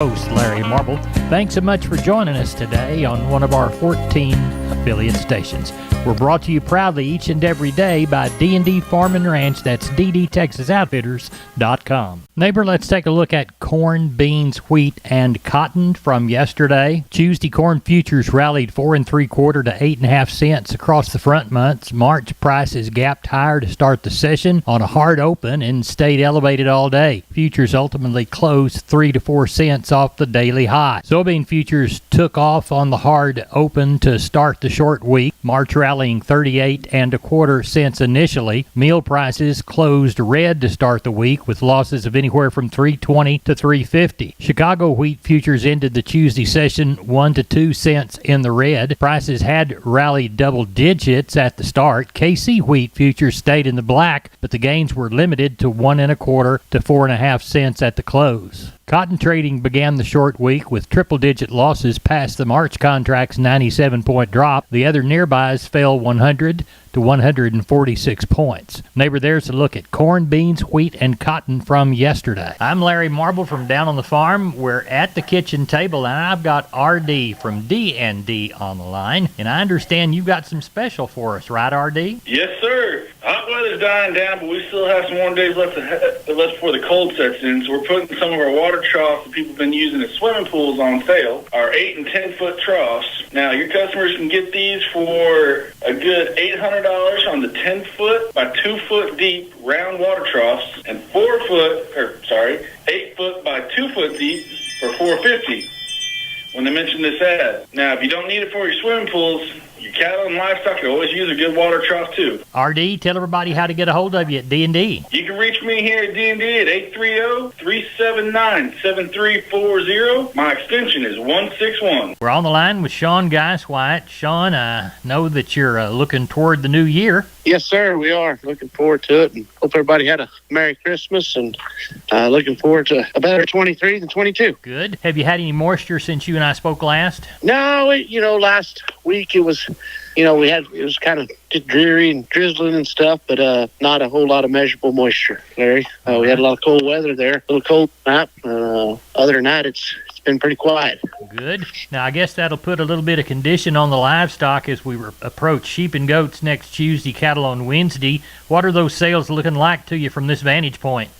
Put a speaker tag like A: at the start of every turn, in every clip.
A: Host Larry Marble. Thanks so much for joining us today on one of our 14 affiliate stations. We're brought to you proudly each and every day by D&D Farm and Ranch. That's ddtexasoutfitters.com. Neighbor, let's take a look at corn, beans, wheat, and cotton from yesterday. Tuesday corn futures rallied 4 3/4 to 8.5 cents across the front months. March prices gapped higher to start the session on a hard open and stayed elevated all day. Futures ultimately closed 3 to 4 cents off the daily high. Soybean futures took off on the hard open to start the short week. March rallying 38 1/4 cents initially. Meal prices closed red to start the week with losses of anywhere from 3.20 to 3.50. Chicago wheat futures ended the Tuesday session 1 to 2 cents in the red. Prices had rallied double digits at the start. KC wheat futures stayed in the black, but the gains were limited to 1 1/4 to 4.5 cents at the close. Cotton trading began the short week with triple-digit losses past the March contract's 97-point drop. The other nearbys fell 100 to 146 points. Neighbor, there's a look at corn, beans, wheat, and cotton from yesterday. I'm Larry Marble from Down on the Farm. We're at the kitchen table, and I've got RD from D&D on the line. And I understand you've got some special for us, right, RD?
B: Yes, sir. Hot weather's dying down, but we still have some warm days left before the cold sets in. So we're putting some of our water troughs that people have been using as swimming pools on sale. Our 8 and 10 foot troughs. Now, your customers can get these for a good $800 on the 10 foot by 2 foot deep round water troughs, and 8 foot by 2 foot deep for $450 when they mention this ad. Now, if you don't need it for your swimming pools, your cattle and livestock can always use a good water trough too.
A: RD, tell everybody how to get a hold of you at D&D.
B: You can reach me here at D&D at 830-379-7340. My extension is 161.
A: We're on the line with Sean Geiswhite. Sean, I know that you're looking toward the new year.
C: Yes, sir, we are. Looking forward to it, and hope everybody had a Merry Christmas, and looking forward to a better 23 than 22.
A: Good. Have you had any moisture since you and I spoke last?
C: No, last week it was, it was kind of dreary and drizzling and stuff, but not a whole lot of measurable moisture, Larry. We had a lot of cold weather there, a little cold snap. Other than that, it's been pretty quiet.
A: Good. Now, I guess that'll put a little bit of condition on the livestock as we approach sheep and goats next Tuesday, cattle on Wednesday. What are those sales looking like to you from this vantage point?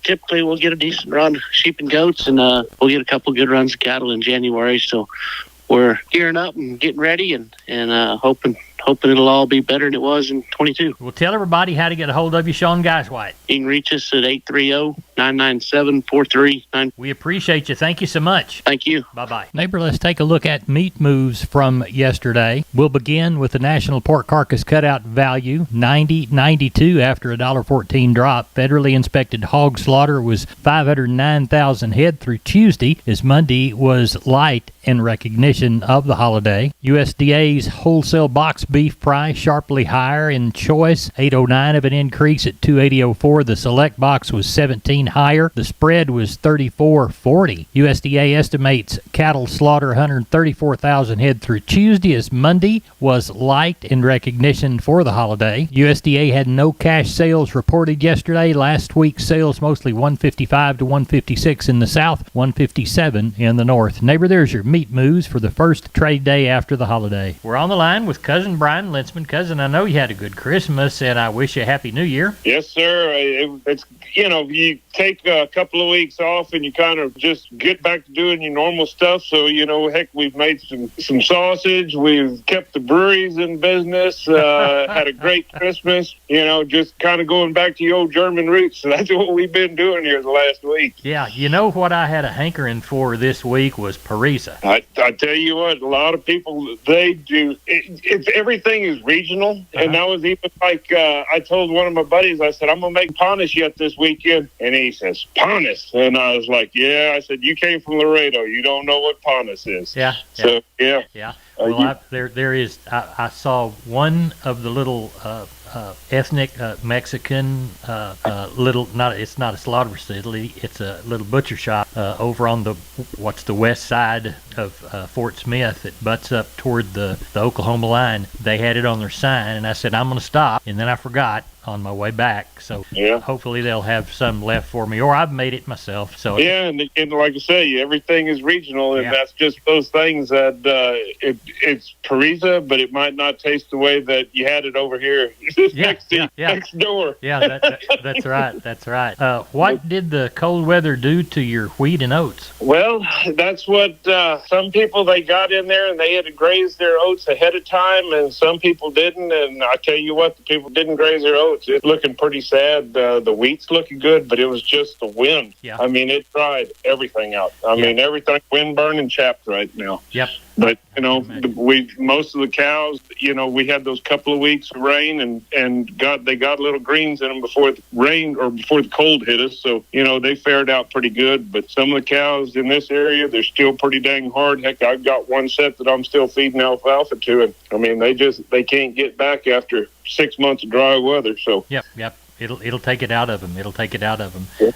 C: Typically we'll get a decent run of sheep and goats, and we'll get a couple good runs of cattle in January, so we're gearing up and getting ready and hoping it'll all be better than it was in 22.
A: Well, tell everybody how to get a hold of you, Sean Geiswhite.
C: You can reach us at 830-997-4399.
A: We appreciate you. Thank you so much.
C: Thank you.
A: Bye-bye. Neighbor, let's take a look at meat moves from yesterday. We'll begin with the National Pork Carcass Cutout Value, $90.92 after a $1.14 drop. Federally inspected hog slaughter was 509,000 head through Tuesday, as Monday was light in recognition of the holiday. USDA's wholesale box beef price sharply higher in choice, 809 of an increase at 280.04. The select box was 17 higher. The spread was 34.40. USDA estimates cattle slaughter 134,000 head through Tuesday, as Monday was light in recognition for the holiday. USDA had no cash sales reported yesterday. Last week's sales mostly 155 to 156 in the south, 157 in the north. Neighbor, there's your meat moves for the first trade day after the holiday. We're on the line with Cousin Brian Lintzman. Cousin, I know you had a good Christmas, and I wish you a Happy New Year.
D: Yes, sir. It's you take a couple of weeks off and you kind of just get back to doing your normal stuff. So, heck, we've made some sausage. We've kept the breweries in business. Had a great Christmas. Just kind of going back to your old German roots. So that's what we've been doing here the last week.
A: Yeah, what I had a hankering for this week was Parisa.
D: I tell you what, a lot of people, they do. Everything is regional. And I was even like, I told one of my buddies, I said, I'm going to make Ponus yet this weekend. And he says, Ponus? And I was like, yeah. I said, you came from Laredo. You don't know what Ponus is.
A: Yeah.
D: So, yeah.
A: Yeah. Well, I saw one of the little ethnic Mexican it's not a slaughter facility, it's a little butcher shop over on the west side of Fort Smith that butts up toward the Oklahoma line. They had it on their sign, and I said, I'm going to stop, and then I forgot on my way back. So
D: Yeah.
A: hopefully they'll have some left for me, or I've made it myself. So
D: Yeah, and like I say, everything is regional, and
A: Yeah.
D: that's just those things that it's pariza, but it might not taste the way that you had it over here next door.
A: Yeah, that's right. That's right. What did the cold weather do to your wheat and oats?
D: Well, that's what some people, they got in there and they had to graze their oats ahead of time, and some people didn't. And I tell you what, the people didn't graze their oats. It's looking pretty sad. The wheat's looking good, but it was just the wind.
A: Yeah.
D: I mean, it dried everything out. I mean, everything wind burning chapped right now.
A: Yep.
D: But most of the cows, we had those couple of weeks of rain, and they got little greens in them before the rain or before the cold hit us. So they fared out pretty good. But some of the cows in this area, they're still pretty dang hard. Heck, I've got one set that I'm still feeding alfalfa to, and I mean they can't get back after 6 months of dry weather. So
A: Yep. It'll take it out of them.
D: Yeah,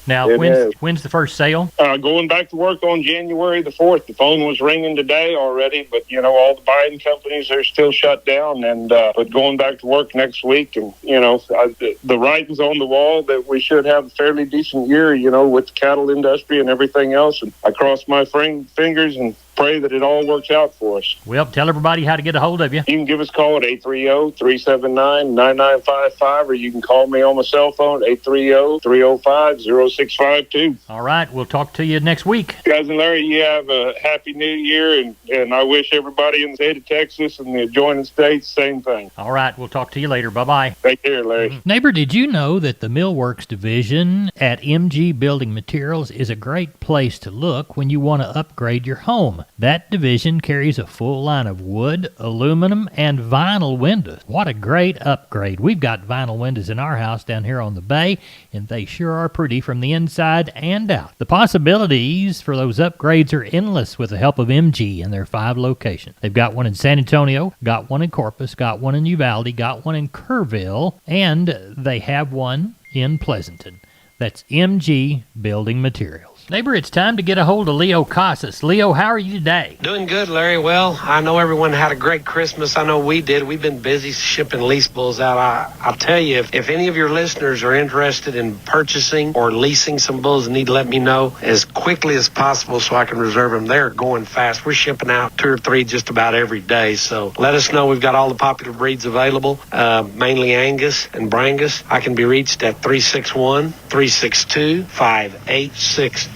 A: Now, when's the first sale?
D: Going back to work on January the 4th. The phone was ringing today already, but all the buying companies are still shut down. And but going back to work next week, and the writing's on the wall that we should have a fairly decent year. With the cattle industry and everything else. And I cross my fingers and pray that it all works out for us.
A: Well, tell everybody how to get a hold of you.
D: You can give us a call at 830-379-9955, or you can call me on my cell phone, 830-305-0652.
A: All right, we'll talk to you next week.
D: Guys and Larry, you have a happy new year, and I wish everybody in the state of Texas and the adjoining states same thing.
A: All right, we'll talk to you later. Bye-bye.
D: Take care, Larry.
A: Neighbor, did you know that the Millworks division at MG Building Materials is a great place to look when you want to upgrade your home? That division carries a full line of wood, aluminum, and vinyl windows. What a great upgrade. We've got vinyl windows in our house down here on the bay, and they sure are pretty from the inside and out. The possibilities for those upgrades are endless with the help of MG and their 5 locations. They've got one in San Antonio, got one in Corpus, got one in Uvalde, got one in Kerrville, and they have one in Pleasanton. That's MG Building Materials. Neighbor, it's time to get a hold of Leo Casas. Leo, how are you today?
E: Doing good, Larry. Well, I know everyone had a great Christmas. I know we did. We've been busy shipping lease bulls out. I'll tell you, if any of your listeners are interested in purchasing or leasing some bulls, need to let me know as quickly as possible so I can reserve them. They're going fast. We're shipping out 2 or 3 just about every day. So let us know. We've got all the popular breeds available, mainly Angus and Brangus. I can be reached at 361-362-5863.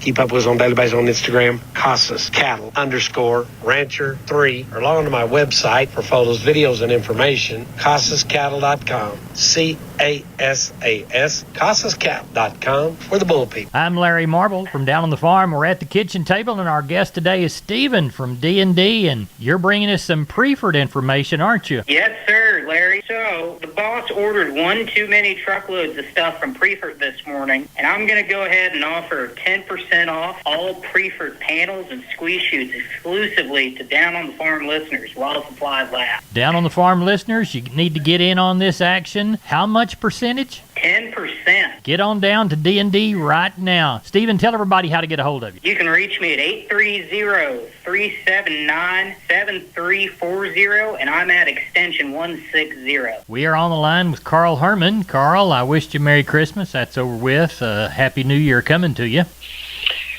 E: Keep up with us on daily basis on Instagram, Casas Cattle _Rancher 3, or log on to my website for photos, videos, and information, CasasCattle.com. CASAS, CasasCattle.com for the bull people.
A: I'm Larry Marble from down on the farm. We're at the kitchen table, and our guest today is Stephen from D&D, and you're bringing us some Preferred information, aren't you?
F: Yes, sir, Larry. So the boss ordered one too many truckloads of stuff from Preferred this morning, and I'm going to go ahead and offer 10% off all Preferred panels and squeeze chutes exclusively to Down on the Farm listeners while supplies last.
A: Down on the Farm listeners, you need to get in on this action. How much percentage?
F: 10%.
A: Get on down to D&D right now. Stephen, tell everybody how to get a hold of you.
F: You can reach me at 830-379-7340, and I'm at extension 160.
A: We are on the line with Carl Herman. Carl, I wished you Merry Christmas. That's over with. Happy New Year coming to you.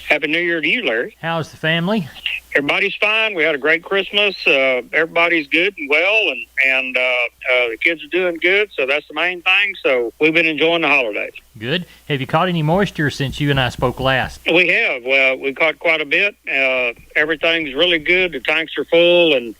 G: Happy New Year to you, Larry.
A: How's the family?
G: Everybody's fine. We had a great Christmas. Everybody's good and well, and the kids are doing good, so that's the main thing. So we've been enjoying the holidays.
A: Good. Have you caught any moisture since you and I spoke last?
G: We have. Well, we caught quite a bit. Everything's really good. The tanks are full and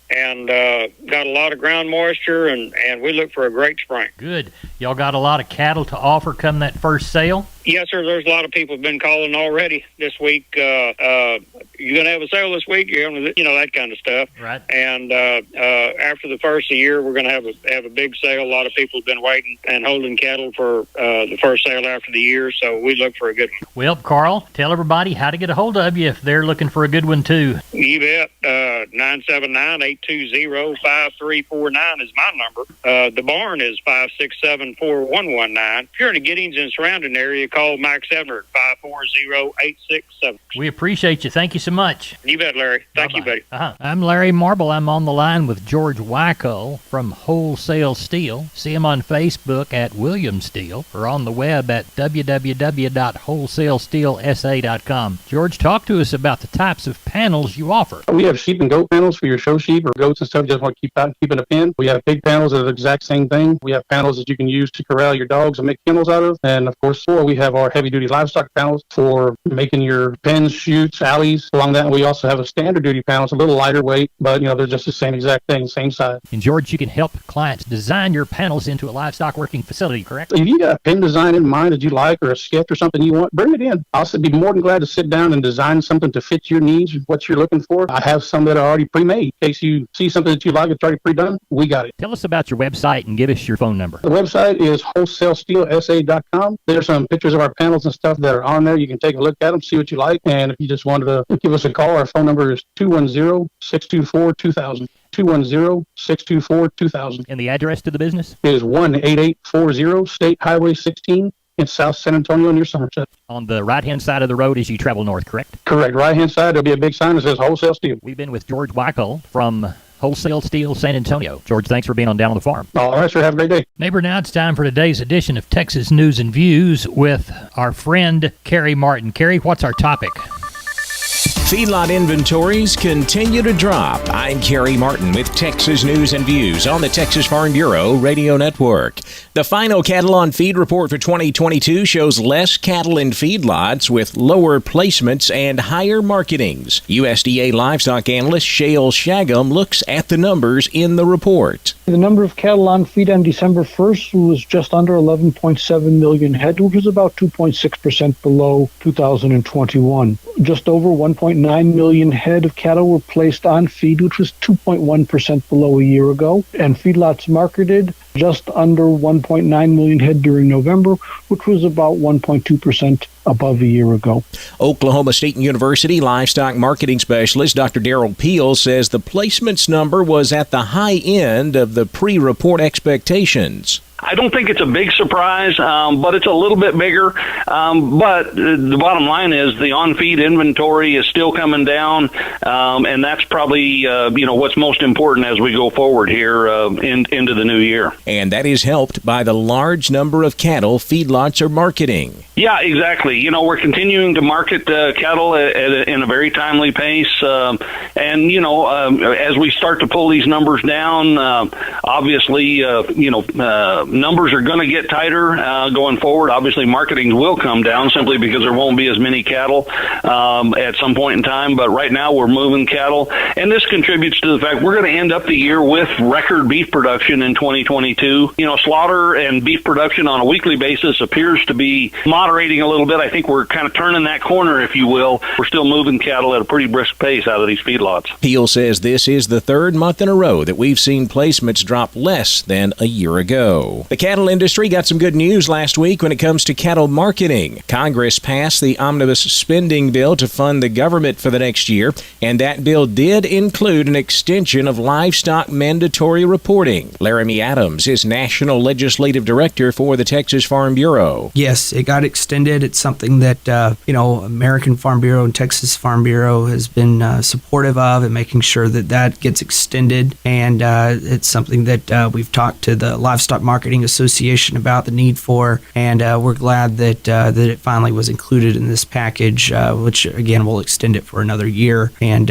G: got a lot of ground moisture, and we look for a great spring.
A: Good. Y'all got a lot of cattle to offer come that first sale?
G: Yes, sir. There's a lot of people have been calling already this week. You're going to have a sale this week? You're having, that kind of stuff.
A: Right.
G: And after the first of the year, we're going to have a big sale. A lot of people have been waiting and holding cattle for the first sale after the year, so we look for a good one.
A: Well, Carl, tell everybody how to get a hold of you if they're looking for a good one, too.
G: You bet. 979-820-5349 is my number. The barn is 567-4119. If you're in the Giddings and surrounding area, call call Max Ebner at 540-867.
A: We appreciate you. Thank you so much.
G: You bet, Larry. Thank you, buddy.
A: I'm Larry Marble. I'm on the line with George Wyckoll from Wholesale Steel. See him on Facebook at William Steel or on the web at www.wholesalesteelsa.com. George, talk to us about the types of panels you offer.
H: We have sheep and goat panels for your show sheep or goats and stuff. Just want to keep in a pen. We have big panels that are the exact same thing. We have panels that you can use to corral your dogs and make kennels out of. And of course, we have our heavy duty livestock panels for making your pens, chutes, alleys. Along that, we also have a standard duty panel. It's a little lighter weight, but they're just the same exact thing, same size.
A: And George, you can help clients design your panels into a livestock working facility, correct?
H: If you got a pen design in mind that you like or a sketch or something you want, bring it in. I'll be more than glad to sit down and design something to fit your needs, what you're looking for. I have some that are already pre-made. In case you see something that you like, it's already pre-done, we got it.
A: Tell us about your website and give us your phone number.
H: The website is wholesalesteelsa.com. There's some pictures of our panels and stuff that are on there. You can take a look at them, see what you like. And if you just wanted to give us a call, our phone number is 210-624-2000. 210-624-2000.
A: And the address to the business?
H: It is 18840 State Highway 16 in South San Antonio near Somerset.
A: On the right-hand side of the road as you travel north, correct?
H: Correct. Right-hand side, there'll be a big sign that says Wholesale Steel.
A: We've been with George Wyckoll from Wholesale Steel San Antonio. George, thanks for being on Down on the Farm.
H: All right, sir. Have a great day.
A: Neighbor, now it's time for today's edition of Texas News and Views with our friend Carrie Martin. Carrie, what's our topic?
I: Feedlot inventories continue to drop. I'm Kerry Martin with Texas News and Views on the Texas Farm Bureau Radio Network. The final cattle on feed report for 2022 shows less cattle in feedlots with lower placements and higher marketings. USDA livestock analyst Shale Shagum looks at the numbers in the report.
J: The number of cattle on feed on December 1st was just under 11.7 million head, which was about 2.6% below 2021. Just over 1.9 million head of cattle were placed on feed, which was 2.1% below a year ago. And feedlots marketed just under 1.9 million head during November, which was about 1.2% above a year ago.
I: Oklahoma State University livestock marketing specialist Dr. Darrell Peel says the placements number was at the high end of the pre-report expectations.
K: I don't think it's a big surprise, but it's a little bit bigger. But the bottom line is the on-feed inventory is still coming down, and that's probably what's most important as we go forward here into the new year.
I: And that is helped by the large number of cattle feedlots are marketing.
K: Yeah, exactly. We're continuing to market cattle in a very timely pace, and as we start to pull these numbers down, obviously, numbers are going to get tighter going forward. Obviously, marketing will come down simply because there won't be as many cattle at some point in time. But right now, we're moving cattle, and this contributes to the fact we're going to end up the year with record beef production in 2022. Slaughter and beef production on a weekly basis appears to be moderating a little bit. I think we're kind of turning that corner, if you will. We're still moving cattle at a pretty brisk pace out of these feedlots.
I: Peel says this is the third month in a row that we've seen placements drop less than a year ago. The cattle industry got some good news last week when it comes to cattle marketing. Congress passed the omnibus spending bill to fund the government for the next year, and that bill did include an extension of livestock mandatory reporting. Laramie Adams is National Legislative Director for the Texas Farm Bureau.
L: Yes, it got extended. It's something that, American Farm Bureau and Texas Farm Bureau has been supportive of and making sure that gets extended. And it's something that we've talked to the Livestock Marketing Association about the need for, and we're glad that it finally was included in this package, which again will extend it for another year, and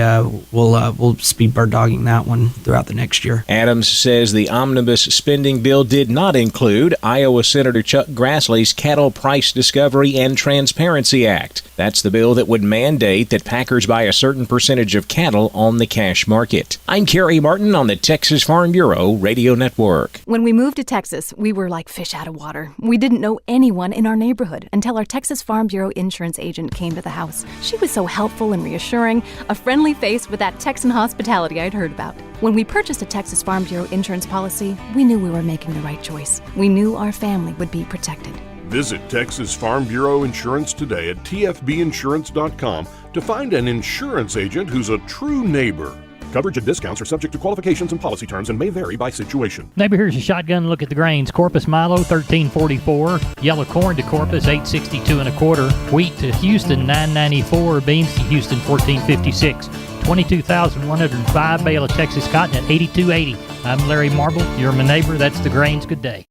L: we'll speed bird dogging that one throughout the next year.
I: Adams says the omnibus spending bill did not include Iowa Senator Chuck Grassley's Cattle Price Discovery and Transparency Act. That's the bill that would mandate that packers buy a certain percentage of cattle on the cash market. I'm Kerry Martin on the Texas Farm Bureau Radio Network.
M: When we moved to Texas, we were like fish out of water. We didn't know anyone in our neighborhood until our Texas Farm Bureau insurance agent came to the house. She was so helpful and reassuring, a friendly face with that Texan hospitality I'd heard about. When we purchased a Texas Farm Bureau insurance policy, we knew we were making the right choice. We knew our family would be protected.
N: Visit Texas Farm Bureau Insurance today at tfbinsurance.com to find an insurance agent who's a true neighbor. Coverage and discounts are subject to qualifications and policy terms and may vary by situation.
A: Neighbor, here's a shotgun look at the grains. Corpus Milo, $13.44. Yellow corn to Corpus, $8.62 and a quarter. Wheat to Houston, $9.94. Beans to Houston, $14.56. 22,105. Bale of Texas cotton at $82.80. I'm Larry Marble. You're my neighbor. That's the grains. Good day.